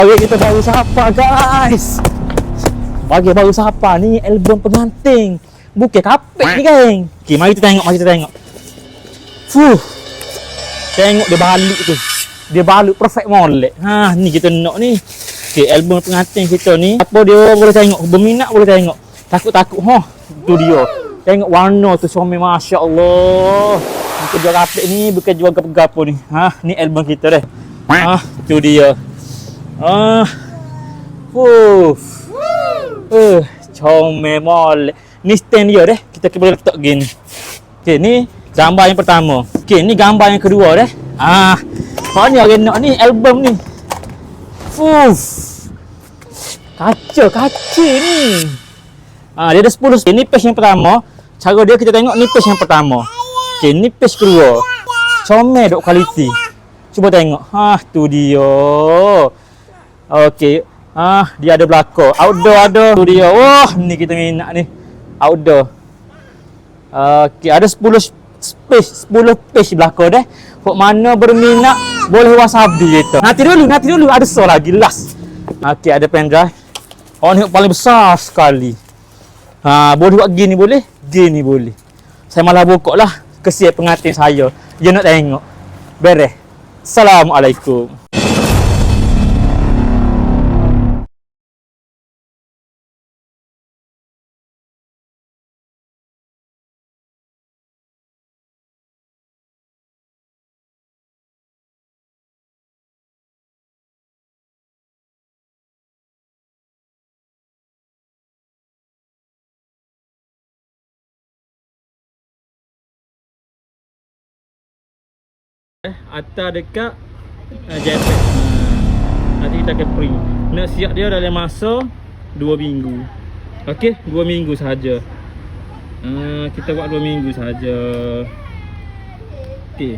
Okay, kita baru sapa guys. Bagi baru sapa ni album pengantin. Bukan kapek ni geng. Okay, mari kita tengok. Fuh. Tengok dia balik tu. Dia balik perfect molek. Ha, ni kita nak ni. Okay, album pengantin kita ni. Apa dia boleh tengok, berminat boleh tengok. Takut-takut tu dia. Tengok warna tu suami masya-Allah. Bukan jual kapek ni, bukan jual gapo-gapo ni. Ha, ni album kita dah. Ha, tu dia. Comel molek. Ni stand dia deh. Kita boleh letak gini. Okey, ni gambar yang pertama. Okey, ni gambar yang kedua deh. Soalnya orang nak ni album ni. Kaca ni. Dia ada 10. Ini page yang pertama. Cara dia kita tengok ni page yang pertama. Okey, ni page kedua. Comel dok kualiti. Cuba tengok. Tu dia. Okey. Dia ada belakang. Outdoor ada. Tu dia. Wah, ni kita minat ni. Outdoor. Okey, ada 10 page belakang dah. Kok mana berminat boleh wasabi kita. Nanti dulu ada so lagi last. Okey, ada pen drive. Ni paling besar sekali. Boleh buat gini boleh? Gini boleh. Saya malah buka lah kesiap pengantin saya. Dia nak tengok. Beres. Assalamualaikum. Atas dekat jacket. Nanti kita akan print. Nak siap dia dalam masa 2 minggu. Okey, 2 minggu saja. Kita buat 2 minggu saja. Okey.